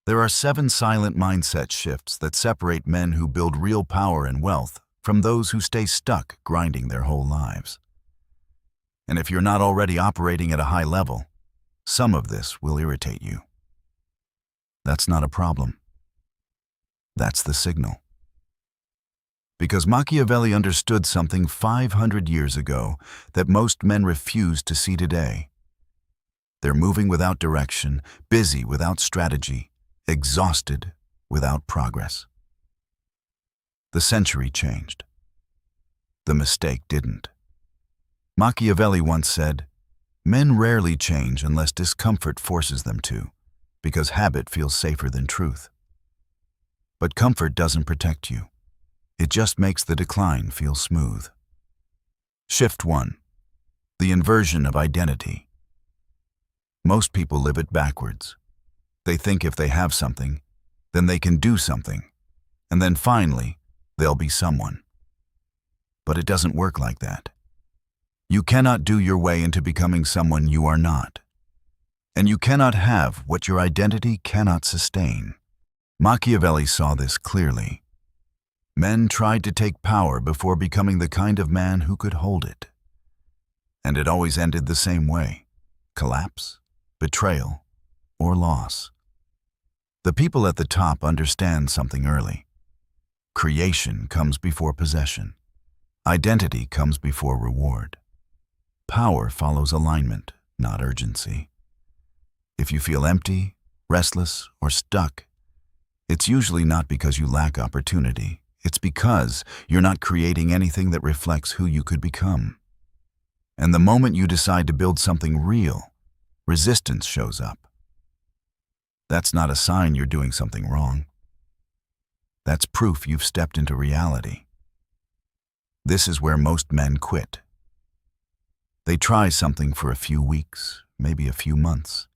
There are 7 silent mindset shifts that separate men who build real power and wealth from those who stay stuck grinding their whole lives. And if you're not already operating at a high level, some of this will irritate you. That's not a problem. That's the signal. Because Machiavelli understood something 500 years ago that most men refuse to see today. They're moving without direction, busy without strategy, exhausted without progress. The century changed. The mistake didn't. Machiavelli once said, "Men rarely change unless discomfort forces them to, because habit feels safer than truth." But comfort doesn't protect you. It just makes the decline feel smooth. Shift 1. The inversion of identity. Most people live it backwards. They think if they have something, then they can do something, and then finally, they'll be someone. But it doesn't work like that. You cannot do your way into becoming someone you are not. And you cannot have what your identity cannot sustain. Machiavelli saw this clearly. Men tried to take power before becoming the kind of man who could hold it. And it always ended the same way: collapse, betrayal, or loss. The people at the top understand something early. Creation comes before possession. Identity comes before reward. Power follows alignment, not urgency. If you feel empty, restless, or stuck, it's usually not because you lack opportunity. It's because you're not creating anything that reflects who you could become. And the moment you decide to build something real, resistance shows up. That's not a sign you're doing something wrong. That's proof you've stepped into reality. This is where most men quit. They try something for a few weeks, maybe a few months,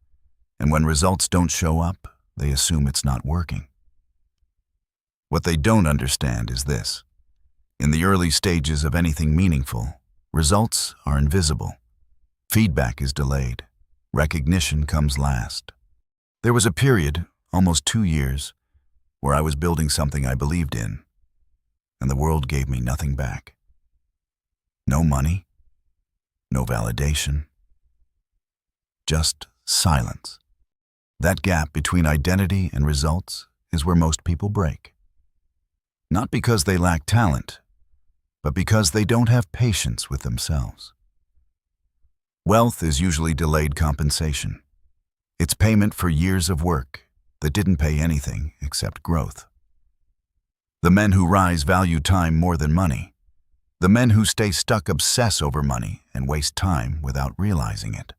and when results don't show up, they assume it's not working. What they don't understand is this: in the early stages of anything meaningful, results are invisible. Feedback is delayed. Recognition comes last. There was a period, almost 2 years, where I was building something I believed in, and the world gave me nothing back. No money, no validation, just silence. That gap between identity and results is where most people break. Not because they lack talent, but because they don't have patience with themselves. Wealth is usually delayed compensation. It's payment for years of work that didn't pay anything except growth. The men who rise value time more than money. The men who stay stuck obsess over money and waste time without realizing it.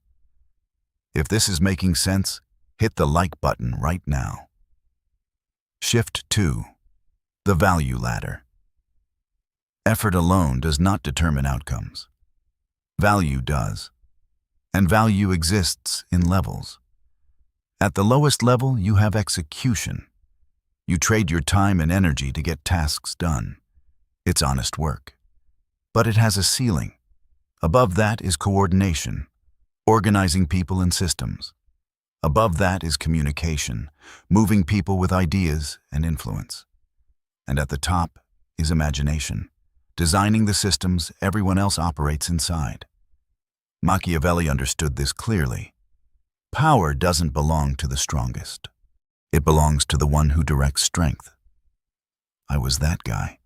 If this is making sense, hit the like button right now. Shift 2. The value ladder. Effort alone does not determine outcomes. Value does. And value exists in levels. At the lowest level, you have execution. You trade your time and energy to get tasks done. It's honest work. But it has a ceiling. Above that is coordination, organizing people and systems. Above that is communication, moving people with ideas and influence. And at the top is imagination, designing the systems everyone else operates inside. Machiavelli understood this clearly. Power doesn't belong to the strongest. It belongs to the one who directs strength. I was that guy,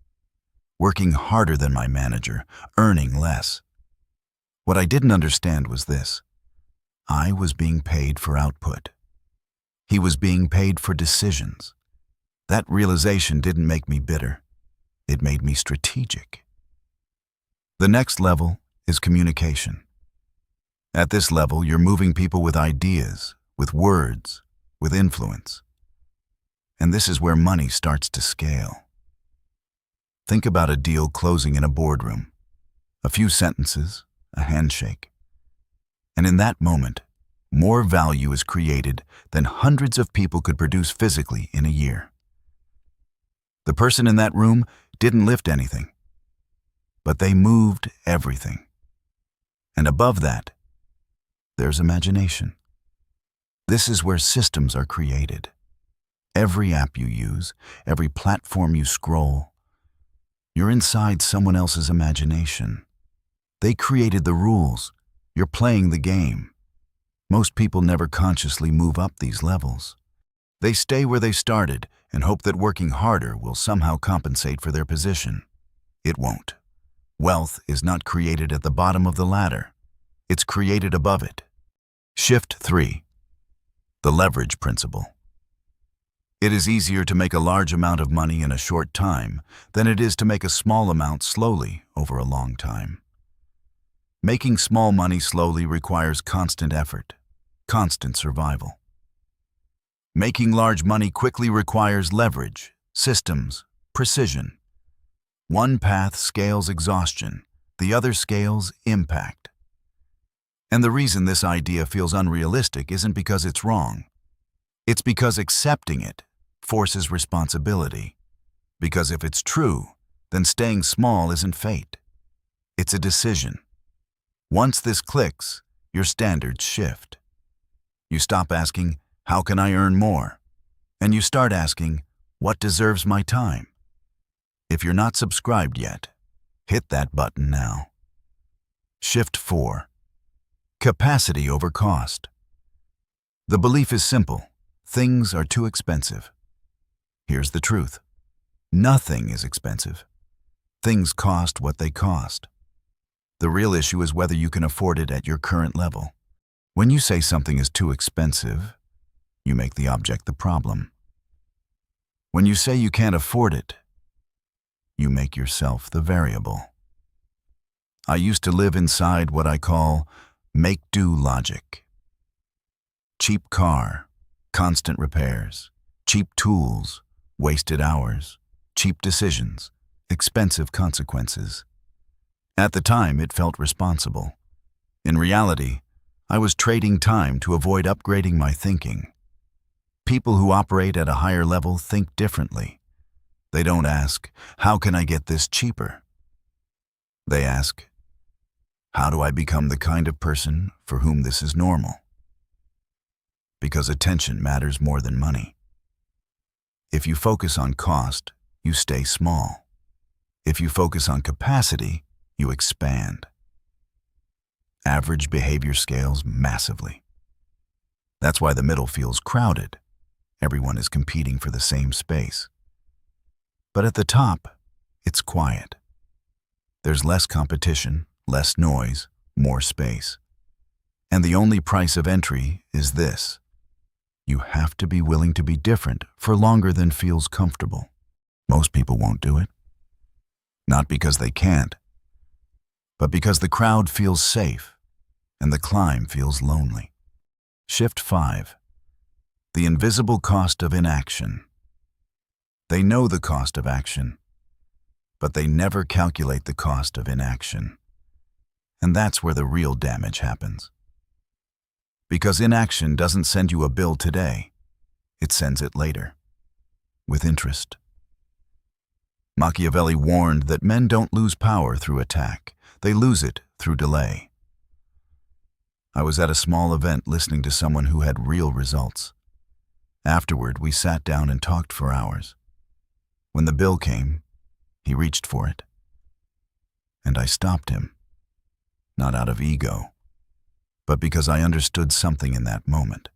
working harder than my manager, earning less. What I didn't understand was this: I was being paid for output. He was being paid for decisions. That realization didn't make me bitter. It made me strategic. The next level is communication. At this level, you're moving people with ideas, with words, with influence. And this is where money starts to scale. Think about a deal closing in a boardroom. A few sentences, a handshake. And in that moment, more value is created than hundreds of people could produce physically in a year. The person in that room didn't lift anything, but they moved everything. And above that, there's imagination. This is where systems are created. Every app you use, every platform you scroll, you're inside someone else's imagination. They created the rules. You're playing the game. Most people never consciously move up these levels. They stay where they started and hope that working harder will somehow compensate for their position. It won't. Wealth is not created at the bottom of the ladder. It's created above it. Shift 3. The leverage principle. It is easier to make a large amount of money in a short time than it is to make a small amount slowly over a long time. Making small money slowly requires constant effort, constant survival. Making large money quickly requires leverage, systems, precision. One path scales exhaustion, the other scales impact. And the reason this idea feels unrealistic isn't because it's wrong. It's because accepting it forces responsibility. Because if it's true, then staying small isn't fate. It's a decision. Once this clicks, your standards shift. You stop asking, how can I earn more? And you start asking, what deserves my time? If you're not subscribed yet, hit that button now. Shift 4. Capacity over cost. The belief is simple. Things are too expensive. Here's the truth. Nothing is expensive. Things cost what they cost. The real issue is whether you can afford it at your current level. When you say something is too expensive, you make the object the problem. When you say you can't afford it, you make yourself the variable. I used to live inside what I call make-do logic. Cheap car, constant repairs, cheap tools, wasted hours, cheap decisions, expensive consequences. At the time, it felt responsible. In reality, I was trading time to avoid upgrading my thinking. People who operate at a higher level think differently. They don't ask, how can I get this cheaper? They ask, how do I become the kind of person for whom this is normal? Because attention matters more than money. If you focus on cost, you stay small. If you focus on capacity, you expand. Average behavior scales massively. That's why the middle feels crowded. Everyone is competing for the same space. But at the top, it's quiet. There's less competition, less noise, more space. And the only price of entry is this. You have to be willing to be different for longer than feels comfortable. Most people won't do it. Not because they can't, but because the crowd feels safe and the climb feels lonely. Shift 5. The invisible cost of inaction. They know the cost of action, but they never calculate the cost of inaction. And that's where the real damage happens. Because inaction doesn't send you a bill today, it sends it later, with interest. Machiavelli warned that men don't lose power through attack, they lose it through delay. I was at a small event listening to someone who had real results. Afterward, we sat down and talked for hours. When the bill came, he reached for it. And I stopped him, not out of ego, but because I understood something in that moment.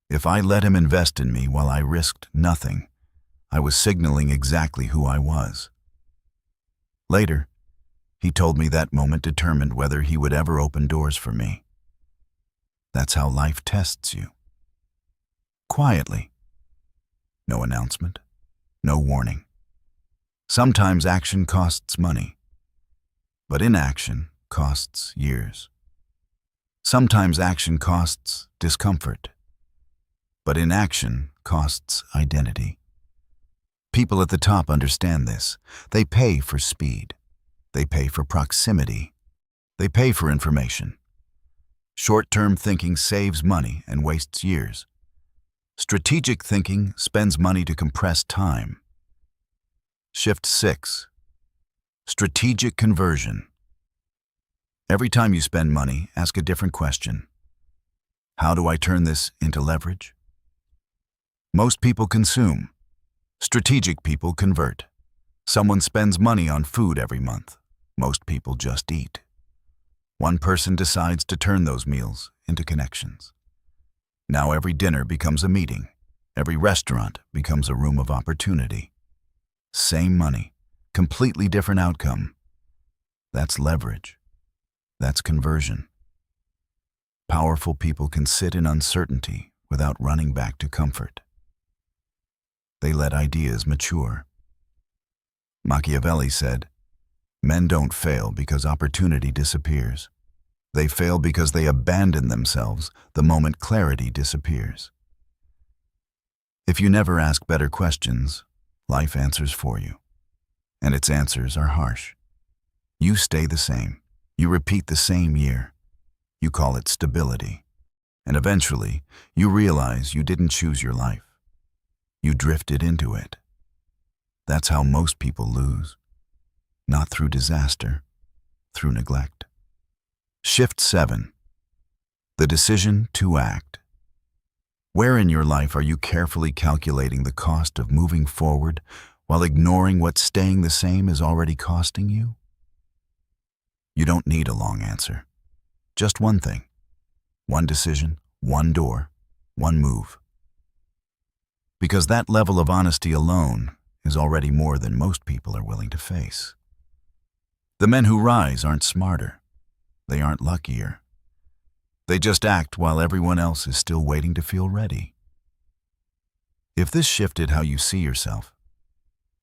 If I let him invest in me while I risked nothing, I was signaling exactly who I was. Later, he told me that moment determined whether he would ever open doors for me. That's how life tests you. Quietly. No announcement, no warning. Sometimes action costs money, but inaction costs years. Sometimes action costs discomfort, but inaction costs identity. People at the top understand this. They pay for speed. They pay for proximity. They pay for information. Short-term thinking saves money and wastes years. Strategic thinking spends money to compress time. Shift 6. Strategic conversion. Every time you spend money, ask a different question. How do I turn this into leverage? Most people consume. Strategic people convert. Someone spends money on food every month. Most people just eat. One person decides to turn those meals into connections. Now every dinner becomes a meeting. Every restaurant becomes a room of opportunity. Same money, completely different outcome. That's leverage. That's conversion. Powerful people can sit in uncertainty without running back to comfort. They let ideas mature. Machiavelli said, "Men don't fail because opportunity disappears. They fail because they abandon themselves the moment clarity disappears." If you never ask better questions, life answers for you. And its answers are harsh. You stay the same. You repeat the same year. You call it stability. And eventually, you realize you didn't choose your life. You drifted into it. That's how most people lose. Not through disaster, through neglect. Shift 7. The decision to act. Where in your life are you carefully calculating the cost of moving forward while ignoring what staying the same is already costing you? You don't need a long answer. Just one thing. One decision, one door, one move. Because that level of honesty alone is already more than most people are willing to face. The men who rise aren't smarter. They aren't luckier. They just act while everyone else is still waiting to feel ready. If this shifted how you see yourself,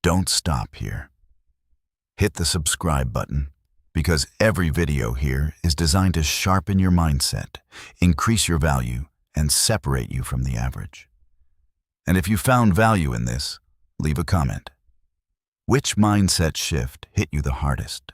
don't stop here. Hit the subscribe button, because every video here is designed to sharpen your mindset, increase your value, and separate you from the average. And if you found value in this, leave a comment. Which mindset shift hit you the hardest?